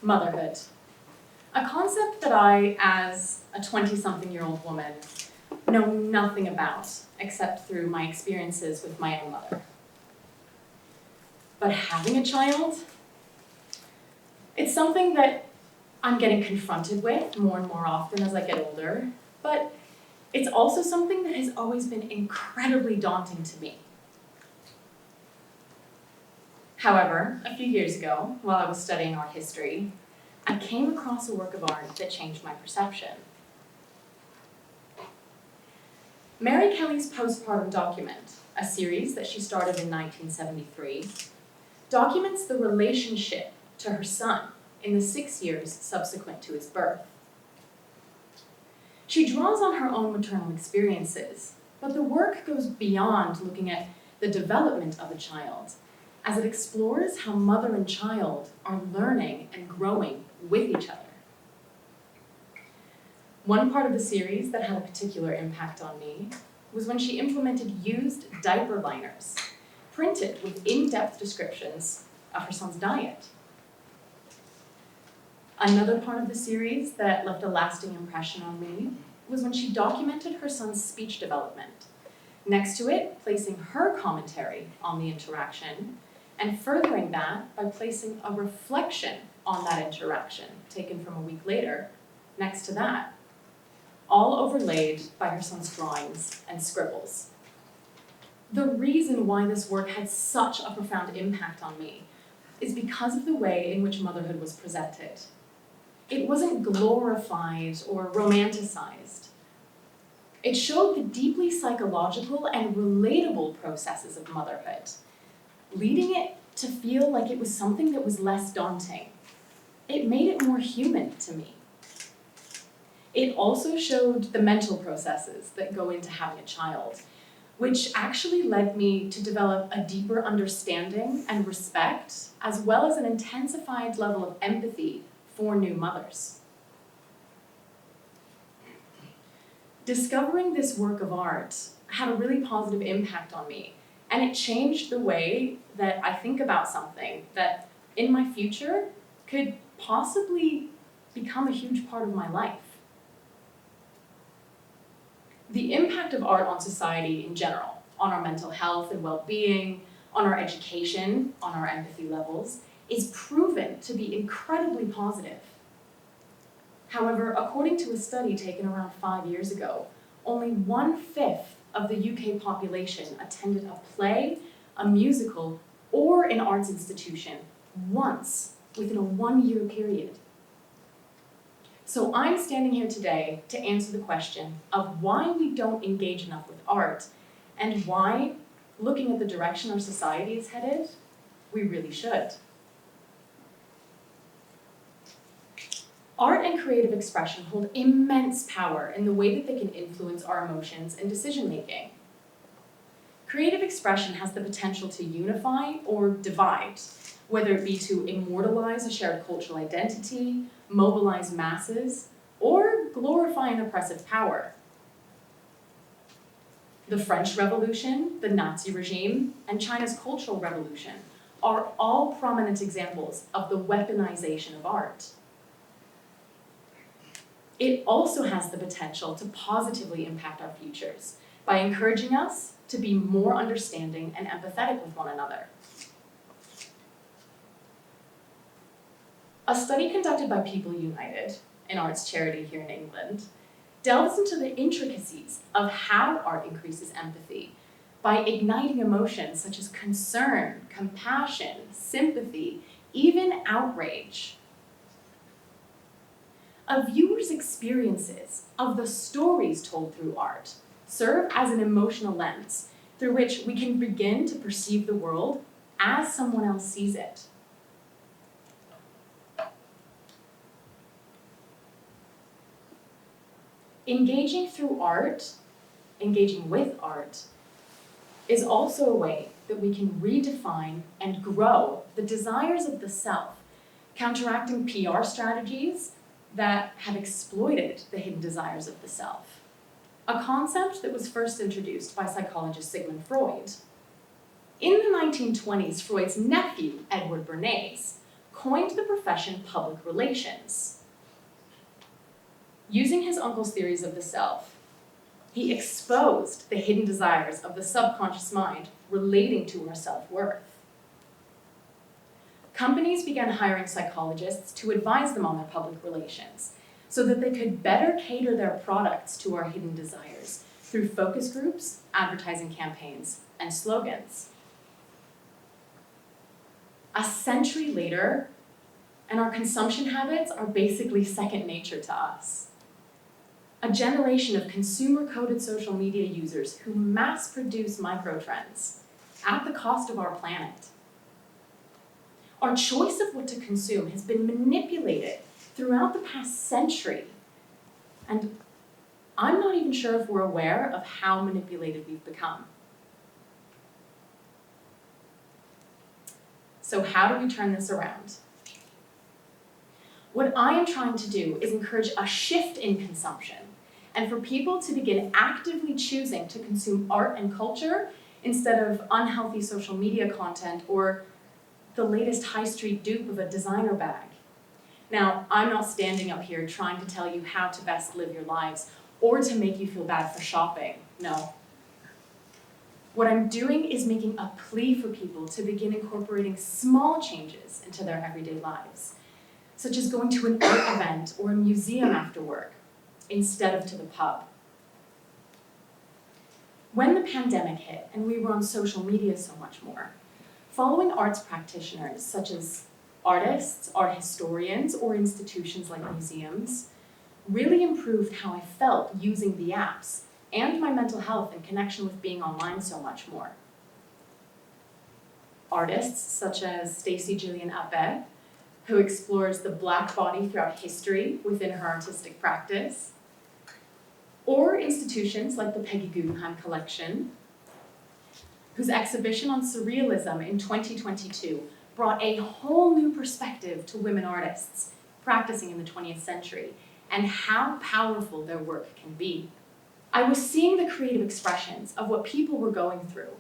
Motherhood. A concept that I, as a 20-something-year-old woman, know nothing about except through my experiences with my own mother. But having a child, it's something that I'm getting confronted with more and more often as I get older, but it's also something that has always been incredibly daunting to me. However, a few years ago, while I was studying art history, I came across a work of art that changed my perception. Mary Kelly's Postpartum Document, a series that she started in 1973, documents the relationship to her son in the 6 years subsequent to his birth. She draws on her own maternal experiences, but the work goes beyond looking at the development of a child, as it explores how mother and child are learning and growing with each other. One part of the series that had a particular impact on me was when she implemented used diaper liners, printed with in-depth descriptions of her son's diet. Another part of the series that left a lasting impression on me was when she documented her son's speech development, next to it placing her commentary on the interaction, and furthering that by placing a reflection on that interaction, taken from a week later, next to that, all overlaid by her son's drawings and scribbles. The reason why this work had such a profound impact on me is because of the way in which motherhood was presented. It wasn't glorified or romanticized. It showed the deeply psychological and relatable processes of motherhood, leading it to feel like it was something that was less daunting. It made it more human to me. It also showed the mental processes that go into having a child, which actually led me to develop a deeper understanding and respect, as well as an intensified level of empathy for new mothers. Discovering this work of art had a really positive impact on me, and it changed the way that I think about something that in my future could possibly become a huge part of my life. The impact of art on society in general, on our mental health and well-being, on our education, on our empathy levels, is proven to be incredibly positive. However, according to a study taken around 5 years ago, only 1/5 of the UK population attended a play, a musical, or an arts institution once within a 1-year period. So I'm standing here today to answer the question of why we don't engage enough with art, and why, looking at the direction our society is headed, we really should. Art and creative expression hold immense power in the way that they can influence our emotions and decision-making. Creative expression has the potential to unify or divide, whether it be to immortalize a shared cultural identity, mobilize masses, or glorify an oppressive power. The French Revolution, the Nazi regime, and China's Cultural Revolution are all prominent examples of the weaponization of art. It also has the potential to positively impact our futures by encouraging us to be more understanding and empathetic with one another. A study conducted by People United, an arts charity here in England, delves into the intricacies of how art increases empathy by igniting emotions such as concern, compassion, sympathy, even outrage. A viewer's experiences of the stories told through art serve as an emotional lens through which we can begin to perceive the world as someone else sees it. Engaging with art, is also a way that we can redefine and grow the desires of the self, counteracting PR strategies that have exploited the hidden desires of the self, a concept that was first introduced by psychologist Sigmund Freud. In the 1920s, Freud's nephew, Edward Bernays, coined the profession public relations. Using his uncle's theories of the self, he exposed the hidden desires of the subconscious mind relating to our self-worth. Companies began hiring psychologists to advise them on their public relations so that they could better cater their products to our hidden desires through focus groups, advertising campaigns, and slogans. A century later, and our consumption habits are basically second nature to us. A generation of consumer-coded social media users who mass-produce microtrends at the cost of our planet. Our choice of what to consume has been manipulated throughout the past century, and I'm not even sure if we're aware of how manipulated we've become. So how do we turn this around? What I am trying to do is encourage a shift in consumption and for people to begin actively choosing to consume art and culture instead of unhealthy social media content or the latest high street dupe of a designer bag. Now, I'm not standing up here trying to tell you how to best live your lives or to make you feel bad for shopping, no. What I'm doing is making a plea for people to begin incorporating small changes into their everyday lives, such as going to an art event or a museum after work, instead of to the pub. When the pandemic hit and we were on social media so much more, following arts practitioners such as artists, art historians, or institutions like museums really improved how I felt using the apps and my mental health in connection with being online so much more. Artists such as Stacey Gillian Abbé, who explores the Black body throughout history within her artistic practice, or institutions like the Peggy Guggenheim Collection, whose exhibition on surrealism in 2022 brought a whole new perspective to women artists practicing in the 20th century and how powerful their work can be. I was seeing the creative expressions of what people were going through,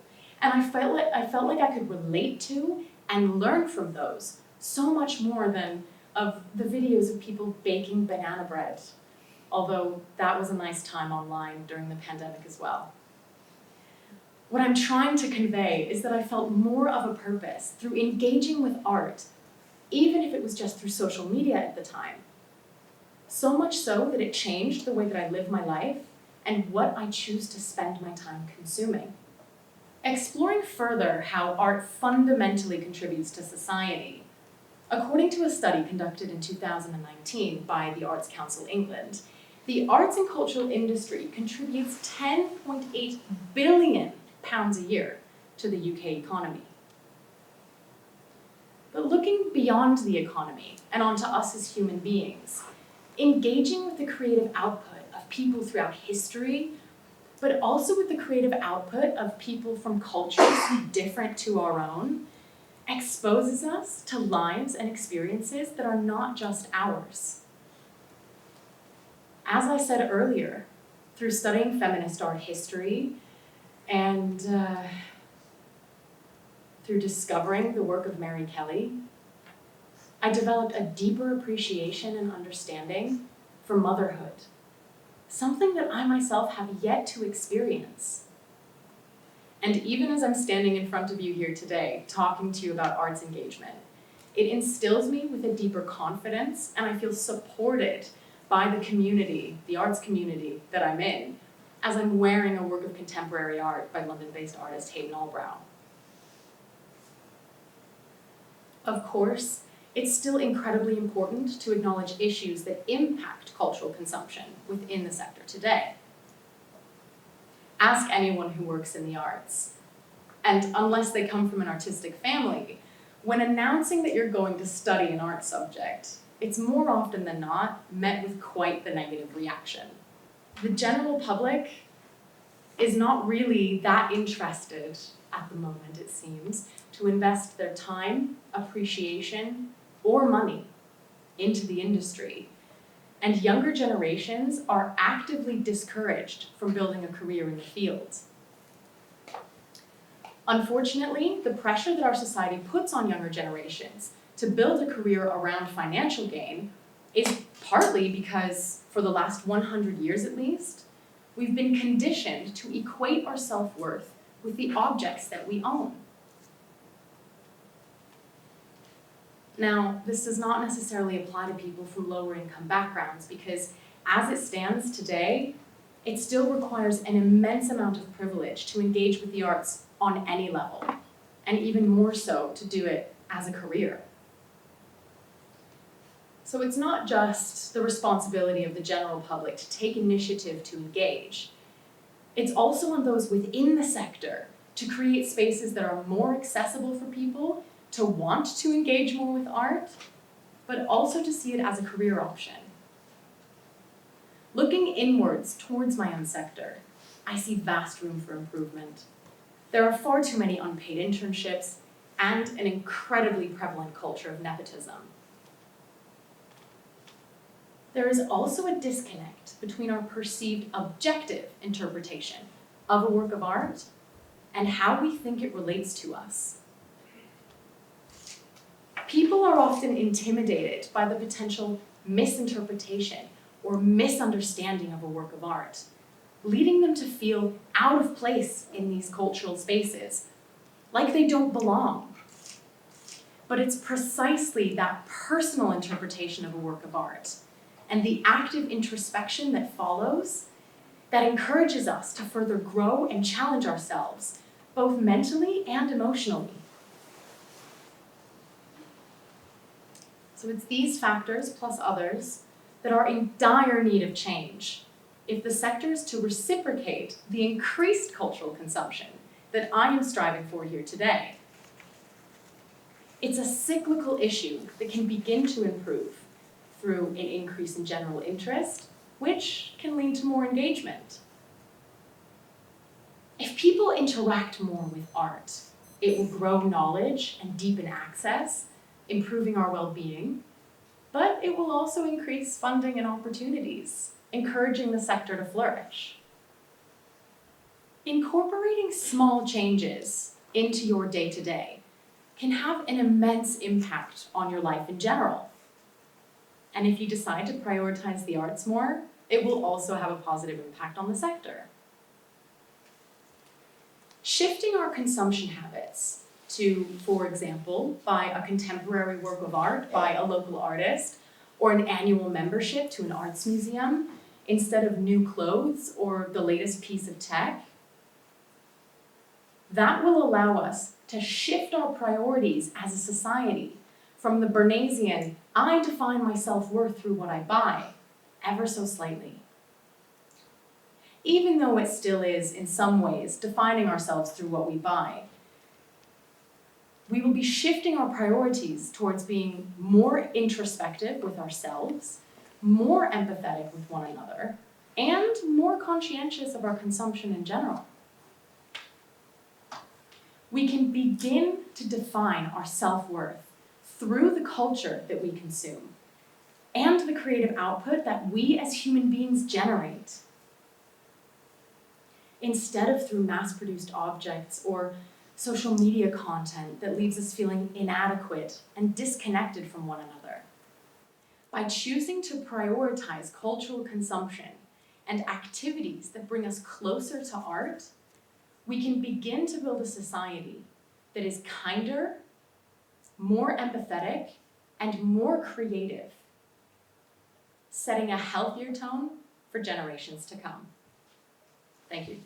and I felt like I could relate to and learn from those so much more than of the videos of people baking banana bread, although that was a nice time online during the pandemic as well. What I'm trying to convey is that I felt more of a purpose through engaging with art, even if it was just through social media at the time. So much so that it changed the way that I live my life and what I choose to spend my time consuming. Exploring further how art fundamentally contributes to society, according to a study conducted in 2019 by the Arts Council England, the arts and cultural industry contributes £10.8 billion a year to the UK economy. But looking beyond the economy and onto us as human beings, engaging with the creative output of people throughout history, but also with the creative output of people from cultures different to our own, exposes us to lives and experiences that are not just ours. As I said earlier, through studying feminist art history and through discovering the work of Mary Kelly, I developed a deeper appreciation and understanding for motherhood, something that I myself have yet to experience. And even as I'm standing in front of you here today, talking to you about arts engagement, it instills me with a deeper confidence, and I feel supported by the community, the arts community that I'm in, as I'm wearing a work of contemporary art by London-based artist Hayden Albrow. Of course, it's still incredibly important to acknowledge issues that impact cultural consumption within the sector today. Ask anyone who works in the arts, and unless they come from an artistic family, when announcing that you're going to study an art subject, it's more often than not met with quite the negative reaction. The general public is not really that interested at the moment, it seems, to invest their time, appreciation, or money into the industry. And younger generations are actively discouraged from building a career in the field. Unfortunately, the pressure that our society puts on younger generations to build a career around financial gain is partly because, for the last 100 years at least, we've been conditioned to equate our self-worth with the objects that we own. Now, this does not necessarily apply to people from lower income backgrounds because, as it stands today, it still requires an immense amount of privilege to engage with the arts on any level, and even more so to do it as a career. So it's not just the responsibility of the general public to take initiative to engage. It's also on those within the sector to create spaces that are more accessible for people to want to engage more with art, but also to see it as a career option. Looking inwards towards my own sector, I see vast room for improvement. There are far too many unpaid internships and an incredibly prevalent culture of nepotism. There is also a disconnect between our perceived objective interpretation of a work of art and how we think it relates to us. People are often intimidated by the potential misinterpretation or misunderstanding of a work of art, leading them to feel out of place in these cultural spaces, like they don't belong. But it's precisely that personal interpretation of a work of art and the active introspection that follows that encourages us to further grow and challenge ourselves, both mentally and emotionally. So it's these factors, plus others, that are in dire need of change if the sector is to reciprocate the increased cultural consumption that I am striving for here today. It's a cyclical issue that can begin to improve through an increase in general interest, which can lead to more engagement. If people interact more with art, it will grow knowledge and deepen access, improving our well-being, but it will also increase funding and opportunities, encouraging the sector to flourish. Incorporating small changes into your day-to-day can have an immense impact on your life in general. And if you decide to prioritize the arts more, it will also have a positive impact on the sector. Shifting our consumption habits to, for example, buy a contemporary work of art by a local artist, or an annual membership to an arts museum, instead of new clothes or the latest piece of tech, that will allow us to shift our priorities as a society from the Bernaysian, I define my self-worth through what I buy, ever so slightly. Even though it still is, in some ways, defining ourselves through what we buy, we will be shifting our priorities towards being more introspective with ourselves, more empathetic with one another, and more conscientious of our consumption in general. We can begin to define our self-worth through the culture that we consume and the creative output that we as human beings generate, instead of through mass-produced objects or social media content that leaves us feeling inadequate and disconnected from one another. By choosing to prioritize cultural consumption and activities that bring us closer to art, we can begin to build a society that is kinder, more empathetic, and more creative, setting a healthier tone for generations to come. Thank you.